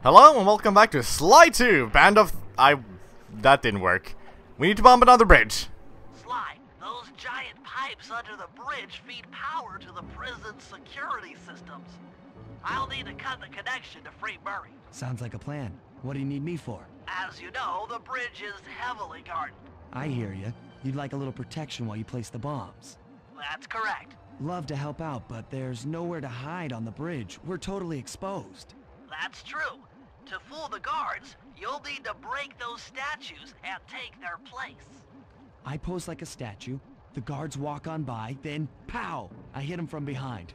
Hello and welcome back to Sly 2, Band of... That didn't work. We need to bomb another bridge. Sly, those giant pipes under the bridge feed power to the prison's security systems. I'll need to cut the connection to free Murray. Sounds like a plan. What do you need me for? As you know, the bridge is heavily guarded. I hear you. You'd like a little protection while you place the bombs. That's correct. Love to help out, but there's nowhere to hide on the bridge. We're totally exposed. That's true. To fool the guards, you'll need to break those statues and take their place. I pose like a statue, the guards walk on by, then pow! I hit them from behind.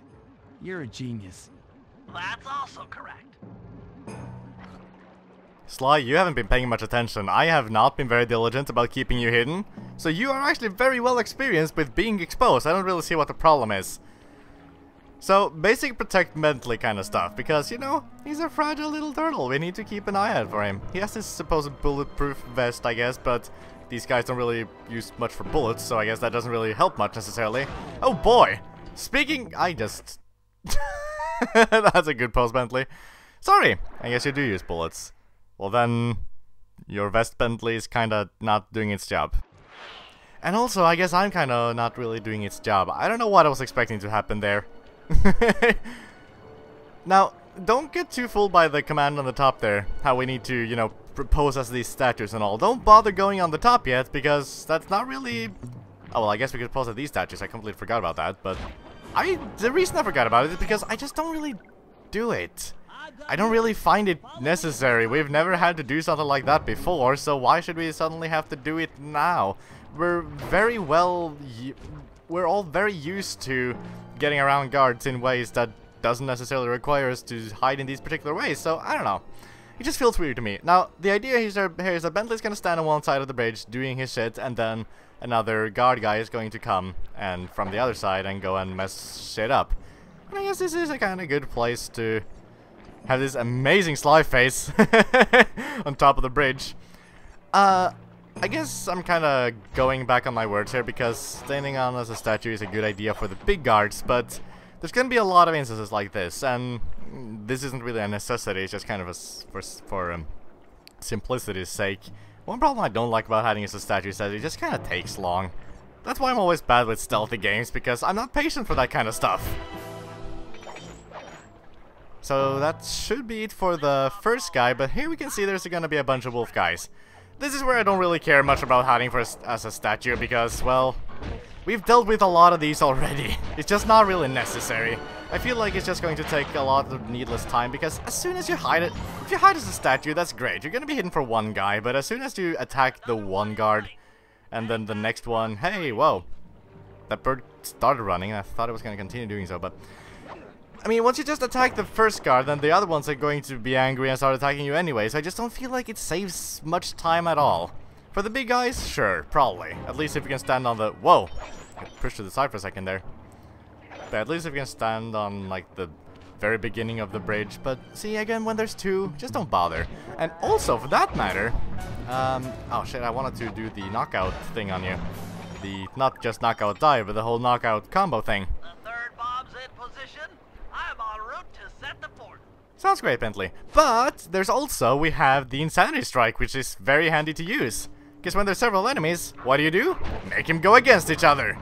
You're a genius. That's also correct. Sly, you haven't been paying much attention. I have not been very diligent about keeping you hidden. So you are actually very well experienced with being exposed. I don't really see what the problem is. So, basic protect mentally kind of stuff, because, you know, he's a fragile little turtle. We need to keep an eye out for him. He has this supposed bulletproof vest, I guess, but these guys don't really use much for bullets, so I guess that doesn't really help much necessarily. Oh boy! Speaking... I just... That's a good pose, Bentley. Sorry, I guess you do use bullets. Well then, your vest Bentley is kinda not doing its job. And also, I guess I'm kinda not really doing its job. I don't know what I was expecting to happen there. Now, don't get too fooled by the command on the top there. How we need to, you know, pose as these statues and all. Don't bother going on the top yet, because that's not really... Oh, well, I guess we could pose at these statues. I completely forgot about that, but... The reason I forgot about it is because I just don't really do it. I don't really find it necessary. We've never had to do something like that before, so why should we suddenly have to do it now? We're all very used to getting around guards in ways that doesn't necessarily require us to hide in these particular ways, so I don't know. It just feels weird to me. Now, the idea here is that Bentley's gonna stand on one side of the bridge doing his shit, and then another guard guy is going to come and from the other side and go and mess shit up. And I guess this is a kind of good place to have this amazing Sly face on top of the bridge. I guess I'm kind of going back on my words here, because standing on as a statue is a good idea for the big guards, but there's going to be a lot of instances like this, and this isn't really a necessity, it's just kind of for simplicity's sake. One problem I don't like about hiding as a statue is that it just kind of takes long. That's why I'm always bad with stealthy games, because I'm not patient for that kind of stuff. So that should be it for the first guy, but here we can see there's going to be a bunch of wolf guys. This is where I don't really care much about hiding as a statue, because, well, we've dealt with a lot of these already. It's just not really necessary. I feel like it's just going to take a lot of needless time, because as soon as you hide it, if you hide as a statue, that's great. You're going to be hidden for one guy, but as soon as you attack the one guard, and then the next one, hey, whoa. That bird started running, I thought it was going to continue doing so, but... I mean, once you just attack the first guard, then the other ones are going to be angry and start attacking you anyway, so I just don't feel like it saves much time at all. For the big guys, sure, probably. At least if you can stand on the... Whoa! I pushed to the side for a second there. But at least if you can stand on, like, the very beginning of the bridge. But, see, again, when there's two, just don't bother. And also, for that matter... oh shit, I wanted to do the knockout thing on you. The, not just knockout dive, but the whole knockout combo thing. The third bomb's in position. I'm en route to set the fort. Sounds great, Bentley. But there's also, we have the Insanity Strike, which is very handy to use. Because when there's several enemies, what do? Make them go against each other.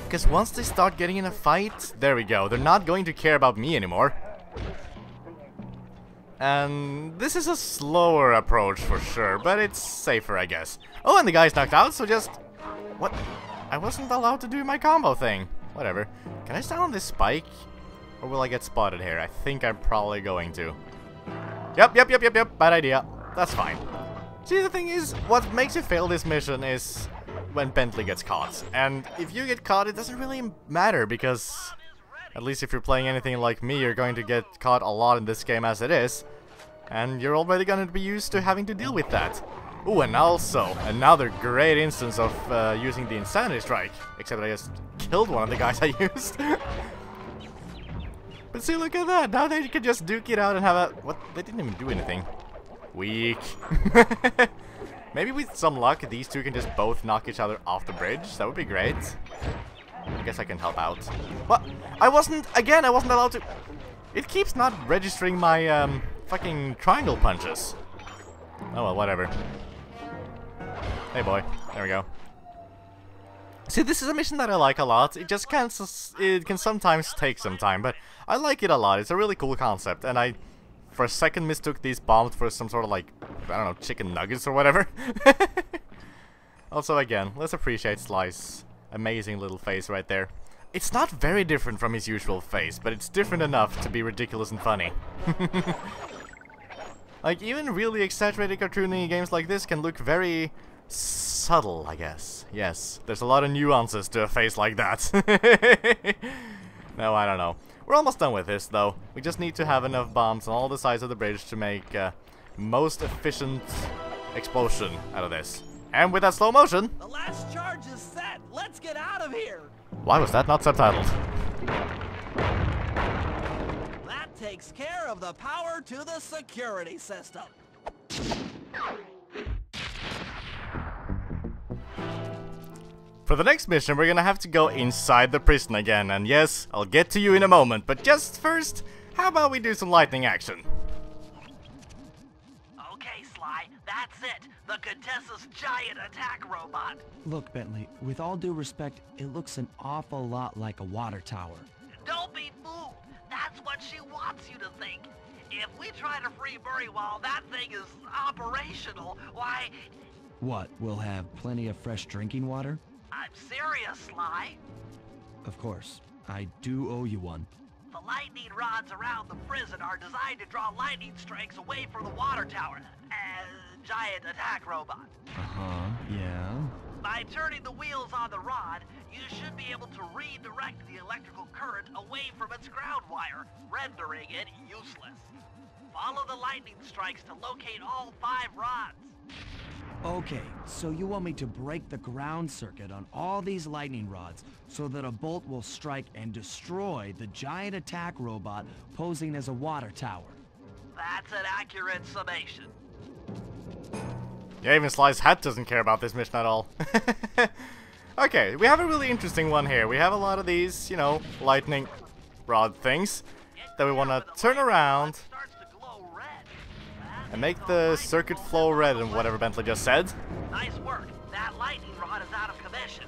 Because once they start getting in a fight, there we go. They're not going to care about me anymore. And this is a slower approach for sure, but it's safer, I guess. Oh, and the guy's knocked out, so just... What? I wasn't allowed to do my combo thing. Whatever. Can I stand on this spike? Or will I get spotted here? I think I'm probably going to. Yep. Bad idea. That's fine. See, the thing is, what makes you fail this mission is when Bentley gets caught. And if you get caught, it doesn't really matter, because at least if you're playing anything like me, you're going to get caught a lot in this game as it is. And you're already going to be used to having to deal with that. Ooh, and also, another great instance of using the Insanity Strike. Except I just killed one of the guys I used. But see, look at that. Now they can just duke it out and have a... What? They didn't even do anything. Weak. Maybe with some luck, these two can just both knock each other off the bridge. That would be great. I guess I can help out. What? I wasn't allowed to... It keeps not registering my fucking triangle punches. Oh well, whatever. Hey boy, there we go. See, this is a mission that I like a lot. It just can sometimes take some time, but I like it a lot. It's a really cool concept, and I, for a second, mistook these bombs for some sort of like, I don't know, chicken nuggets or whatever. Also, again, let's appreciate Sly's amazing little face right there. It's not very different from his usual face, but it's different enough to be ridiculous and funny. Like, even really exaggerated cartoony games like this can look very subtle, I guess. Yes, there's a lot of nuances to a face like that. No, I don't know. We're almost done with this, though. We just need to have enough bombs on all the sides of the bridge to make most efficient explosion out of this. And with that slow motion... The last charge is set! Let's get out of here! Why was that not subtitled? That takes care of the power to the security system. For the next mission, we're gonna have to go inside the prison again, and yes, I'll get to you in a moment, but just first, how about we do some lightning action? Okay, Sly, that's it. The Contessa's giant attack robot. Look, Bentley, with all due respect, it looks an awful lot like a water tower. Don't be fooled. That's what she wants you to think. If we try to free Murray while that thing is operational, why... What, we'll have plenty of fresh drinking water? I'm serious, Sly. Of course. I do owe you one. The lightning rods around the prison are designed to draw lightning strikes away from the water tower. Giant attack robot. Uh-huh, yeah. By turning the wheels on the rod, you should be able to redirect the electrical current away from its ground wire, rendering it useless. Follow the lightning strikes to locate all 5 rods. Okay, so you want me to break the ground circuit on all these lightning rods so that a bolt will strike and destroy the giant attack robot posing as a water tower. That's an accurate summation. Yeah, even Sly's hat doesn't care about this mission at all. Okay, we have a really interesting one here. We have a lot of these, you know, lightning rod things that we want to turn around and make the circuit flow red and whatever Bentley just said. Nice work. That lightning rod is out of commission.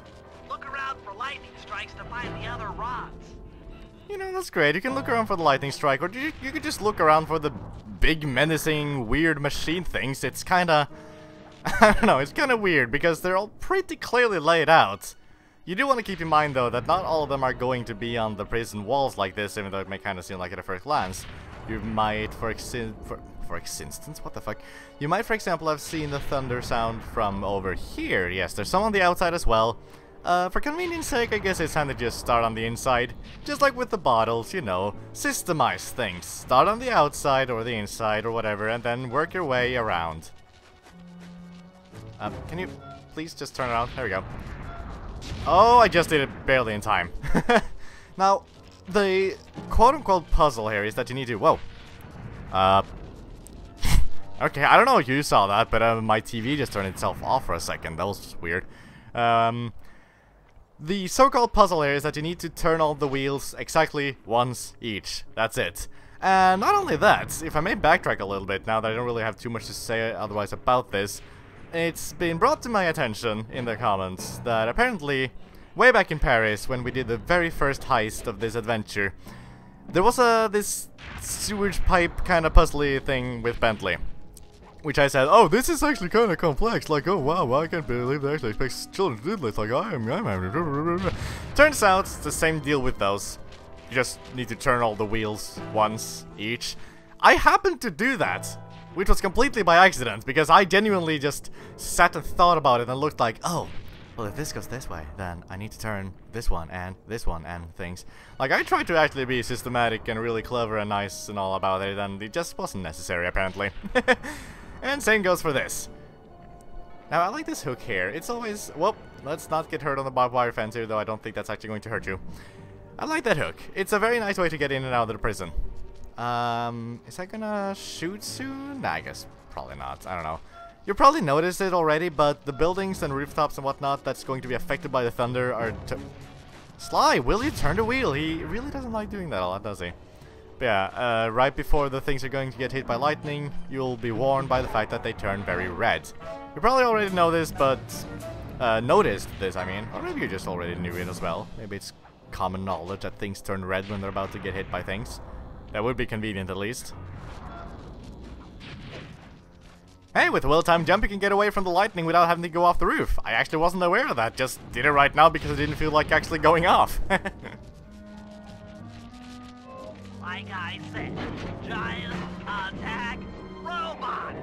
Look around for lightning strikes to find the other rods. You know, that's great. You can look around for the lightning strike, or you could just look around for the big, menacing, weird machine things. It's kinda... I don't know, it's kinda weird, because they're all pretty clearly laid out. You do want to keep in mind, though, that not all of them are going to be on the prison walls like this, even though it may kinda seem like it at first glance. You might, for instance, what the fuck? You might, for example, have seen the thunder sound from over here. Yes, there's some on the outside as well. For convenience sake, I guess it's time to just start on the inside. Just like with the bottles, you know, systemize things. Start on the outside or the inside or whatever, and then work your way around. Can you please just turn around? There we go. Oh, I just did it barely in time. Now, the quote-unquote puzzle here is that you need to... Whoa. Okay, I don't know if you saw that, but my TV just turned itself off for a second. That was just weird. The so-called puzzle here is that you need to turn all the wheels exactly once each. That's it. And not only that, if I may backtrack a little bit now that I don't really have too much to say otherwise about this, it's been brought to my attention in the comments that apparently, way back in Paris, when we did the very first heist of this adventure, there was this sewage pipe kind of puzzly thing with Bentley. Which I said, oh, this is actually kind of complex. Like, oh, wow, I can't believe they actually expect children to do this. Like, I'm. Turns out, it's the same deal with those. You just need to turn all the wheels once each. I happened to do that, which was completely by accident, because I genuinely just sat and thought about it and looked like, oh, well, if this goes this way, then I need to turn this one and things. Like, I tried to actually be systematic and really clever and nice and all about it, and it just wasn't necessary, apparently. And same goes for this. Now, I like this hook here. It's always... Well, let's not get hurt on the barbed wire fence here, though I don't think that's actually going to hurt you. I like that hook. It's a very nice way to get in and out of the prison. Is that gonna shoot soon? Nah, I guess probably not. I don't know. You probably noticed it already, but the buildings and rooftops and whatnot that's going to be affected by the thunder are... Sly, will you turn the wheel? He really doesn't like doing that a lot, does he? But yeah, right before the things are going to get hit by lightning, you'll be warned by the fact that they turn very red. You probably already know this, but noticed this, I mean, or maybe you just already knew it as well. Maybe it's common knowledge that things turn red when they're about to get hit by things. That would be convenient at least. Hey, with a well-timed jump you can get away from the lightning without having to go off the roof. I actually wasn't aware of that, just did it right now because I didn't feel like actually going off. Like I said, giant attack robot!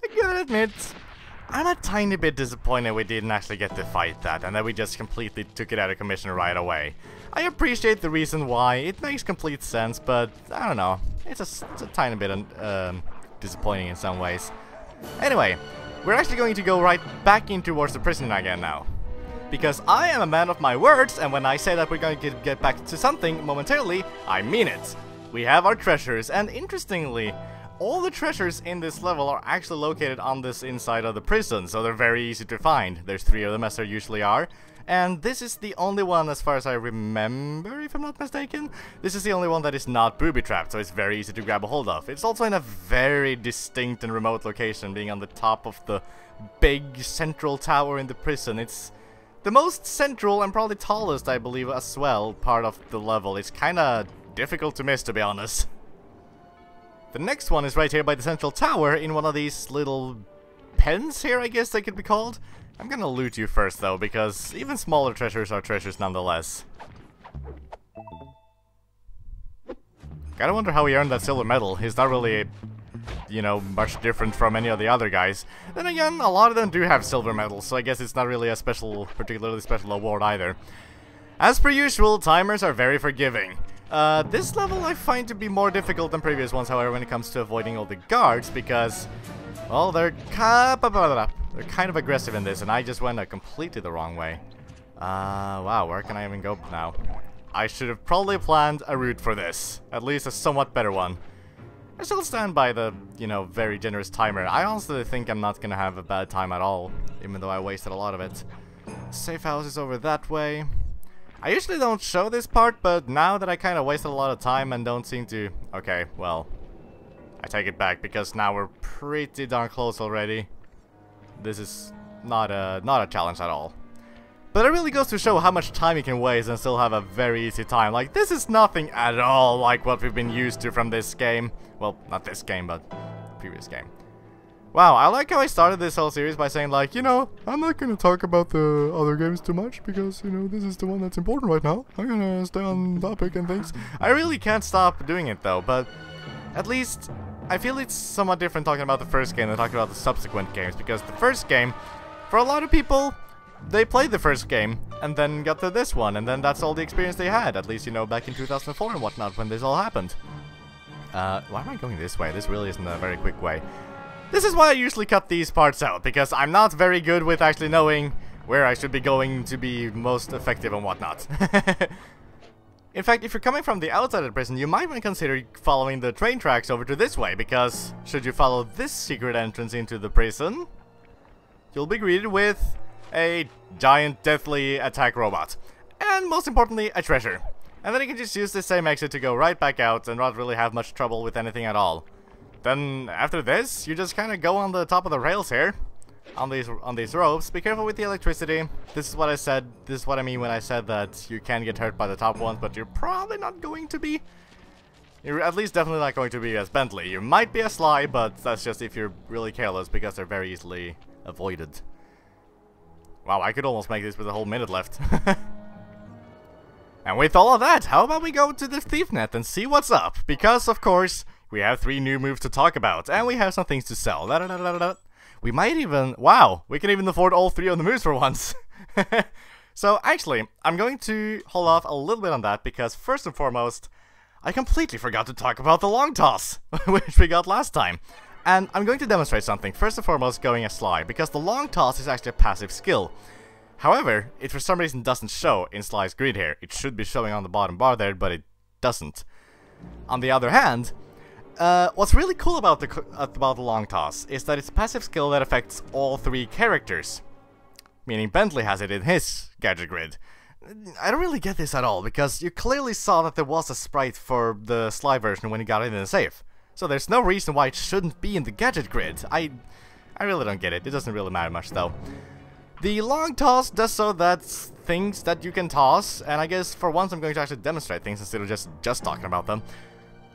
I gotta admit, I'm a tiny bit disappointed we didn't actually get to fight that and that we just completely took it out of commission right away. I appreciate the reason why, it makes complete sense, but I don't know, it's a tiny bit disappointing in some ways. Anyway, we're actually going to go right back in towards the prison again now. Because I am a man of my words, and when I say that we're going to get back to something momentarily, I mean it. We have our treasures, and interestingly, all the treasures in this level are actually located on this inside of the prison, so they're very easy to find. There's 3 of them, as there usually are. And this is the only one, as far as I remember, if I'm not mistaken. This is the only one that is not booby-trapped, so it's very easy to grab a hold of. It's also in a very distinct and remote location, being on the top of the big central tower in the prison. It's the most central and probably tallest, I believe, as well, part of the level. It's kinda difficult to miss, to be honest. The next one is right here by the central tower in one of these little pens here, I guess they could be called. I'm gonna loot you first, though, because even smaller treasures are treasures nonetheless. Gotta wonder how he earned that silver medal. He's not really, you know, much different from any of the other guys. Then again, a lot of them do have silver medals, so I guess it's not really a particularly special award either. As per usual, timers are very forgiving. This level I find to be more difficult than previous ones, however, when it comes to avoiding all the guards, because, well, they're kind of aggressive in this, and I just went completely the wrong way. Wow, where can I even go now? I should have probably planned a route for this, at least a somewhat better one. I still stand by the, you know, very generous timer. I honestly think I'm not gonna have a bad time at all, even though I wasted a lot of it. Safe house is over that way. I usually don't show this part, but now that I kind of wasted a lot of time and don't seem to... Okay, well, I take it back, because now we're pretty darn close already. This is not a challenge at all. But it really goes to show how much time you can waste and still have a very easy time. Like, this is nothing at all like what we've been used to from this game. Well, not this game, but the previous game. Wow, I like how I started this whole series by saying, like, you know, I'm not gonna talk about the other games too much because, you know, this is the one that's important right now. I'm gonna stay on topic and things. I really can't stop doing it though, but at least I feel it's somewhat different talking about the first game than talking about the subsequent games, because the first game, for a lot of people, they played the first game and then got to this one, and then that's all the experience they had, at least, you know, back in 2004 and whatnot when this all happened. Why am I going this way? This really isn't a very quick way. This is why I usually cut these parts out, because I'm not very good with actually knowing where I should be going to be most effective and whatnot. In fact, if you're coming from the outside of the prison, you might want to consider following the train tracks over to this way, because should you follow this secret entrance into the prison, you'll be greeted with a giant deathly attack robot. And most importantly, a treasure. And then you can just use the same exit to go right back out and not really have much trouble with anything at all. Then, after this, you just kind of go on the top of the rails here, on these ropes. Be careful with the electricity. This is what I said, this is what I mean when I said that you can get hurt by the top ones, but you're probably not going to be. You're at least definitely not going to be as Bentley. You might be a Sly, but that's just if you're really careless, because they're very easily avoided. Wow, I could almost make this with a whole minute left. And with all of that, how about we go to the Thief Net and see what's up? Because, of course, we have 3 new moves to talk about, and we have some things to sell. We might even... Wow, we can even afford all 3 of the moves for once. So, actually, I'm going to hold off a little bit on that, because first and foremost, I completely forgot to talk about the long toss, which we got last time. And I'm going to demonstrate something, first and foremost going a Sly, because the long toss is actually a passive skill. However, it for some reason doesn't show in Sly's grid here. It should be showing on the bottom bar there, but it doesn't. On the other hand, what's really cool about the long toss is that it's a passive skill that affects all 3 characters. Meaning Bentley has it in his gadget grid. I don't really get this at all, because you clearly saw that there was a sprite for the Sly version when you got it in the safe. So there's no reason why it shouldn't be in the gadget grid. I really don't get it. It doesn't really matter much, though. The long toss does so that's things that you can toss, and I guess for once I'm going to actually demonstrate things instead of just talking about them.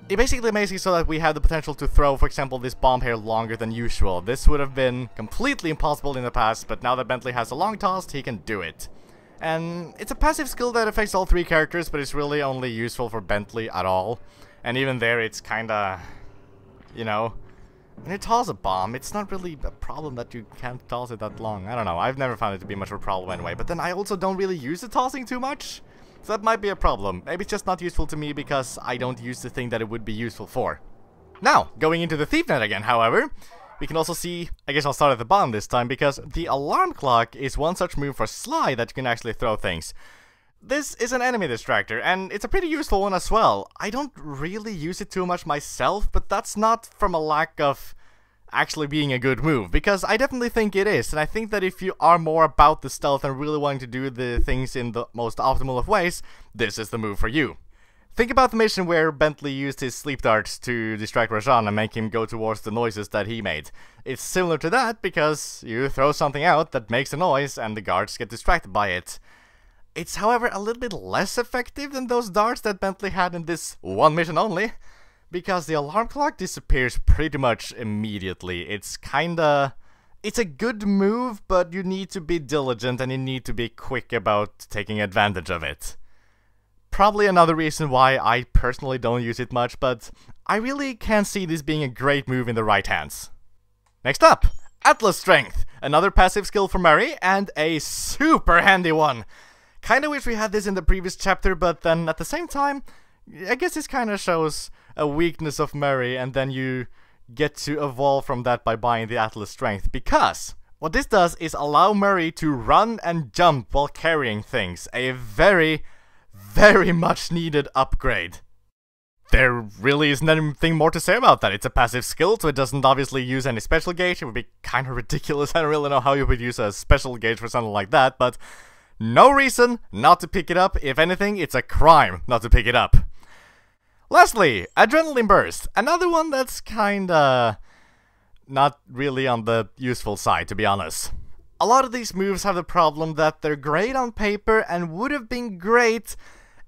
It basically makes it so that we have the potential to throw, for example, this bomb here longer than usual. This would have been completely impossible in the past, but now that Bentley has a long toss, he can do it. And it's a passive skill that affects all three characters, but it's really only useful for Bentley at all. And even there, it's kinda, you know, when you toss a bomb, it's not really a problem that you can't toss it that long. I don't know, I've never found it to be much of a problem anyway, but then I also don't really use the tossing too much. So that might be a problem. Maybe it's just not useful to me because I don't use the thing that it would be useful for. Now, going into the Thief Net again, however, we can also see, I guess I'll start at the bottom this time, because the alarm clock is one such move for Sly that you can actually throw things. This is an enemy distractor, and it's a pretty useful one as well. I don't really use it too much myself, but that's not from a lack of actually being a good move, because I definitely think it is, and I think that if you are more about the stealth and really wanting to do the things in the most optimal of ways, this is the move for you. Think about the mission where Bentley used his sleep darts to distract Rajan and make him go towards the noises that he made. It's similar to that, because you throw something out that makes a noise and the guards get distracted by it. It's however a little bit less effective than those darts that Bentley had in this one mission only, because the alarm clock disappears pretty much immediately. It's a good move, but you need to be diligent and you need to be quick about taking advantage of it. Probably another reason why I personally don't use it much, but I really can see this being a great move in the right hands. Next up, Atlas Strength, another passive skill for Murray, and a super handy one. Kinda wish we had this in the previous chapter, but then at the same time, I guess this kinda shows a weakness of Murray, and then you get to evolve from that by buying the Atlas Strength, because what this does is allow Murray to run and jump while carrying things, a very much needed upgrade. There really isn't anything more to say about that. It's a passive skill, so it doesn't obviously use any special gauge. It would be kind of ridiculous. I don't really know how you would use a special gauge for something like that, but no reason not to pick it up. If anything, it's a crime not to pick it up. Lastly, Adrenaline Burst. Another one that's kinda not really on the useful side, to be honest. A lot of these moves have the problem that they're great on paper and would have been great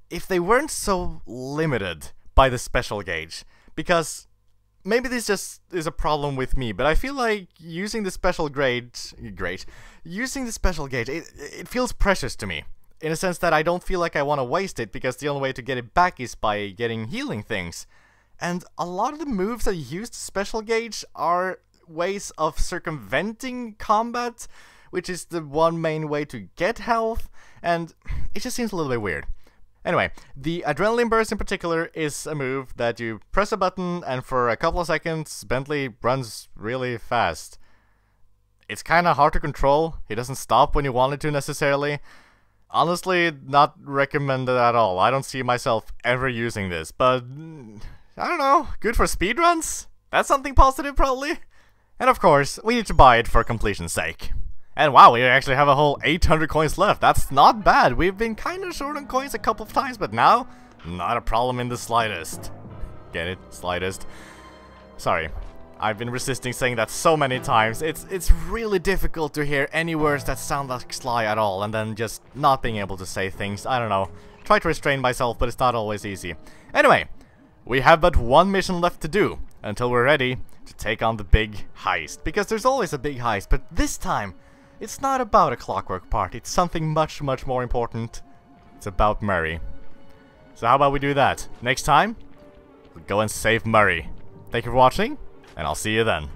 if they weren't so limited by the special gauge. Because maybe this just is a problem with me, but I feel like using the special gauge, it feels precious to me. In a sense that I don't feel like I want to waste it, because the only way to get it back is by getting healing things. And a lot of the moves that use the special gauge are ways of circumventing combat, which is the one main way to get health, and it just seems a little bit weird. Anyway, the Adrenaline Burst in particular is a move that you press a button and for a couple of seconds Bentley runs really fast. It's kinda hard to control, he doesn't stop when you want it to necessarily. Honestly, not recommended at all. I don't see myself ever using this, but I don't know, good for speedruns? That's something positive probably. And of course, we need to buy it for completion's sake. And wow, we actually have a whole 800 coins left. That's not bad. We've been kinda short on coins a couple of times, but now, not a problem in the slightest. Get it? Slightest. Sorry. I've been resisting saying that so many times. It's really difficult to hear any words that sound like Sly at all, and then just not being able to say things. I don't know. Try to restrain myself, but it's not always easy. Anyway, we have but one mission left to do, until we're ready to take on the big heist. Because there's always a big heist, but this time, it's not about a clockwork party, it's something much more important. It's about Murray. So how about we do that? Next time, we'll go and save Murray. Thank you for watching, and I'll see you then.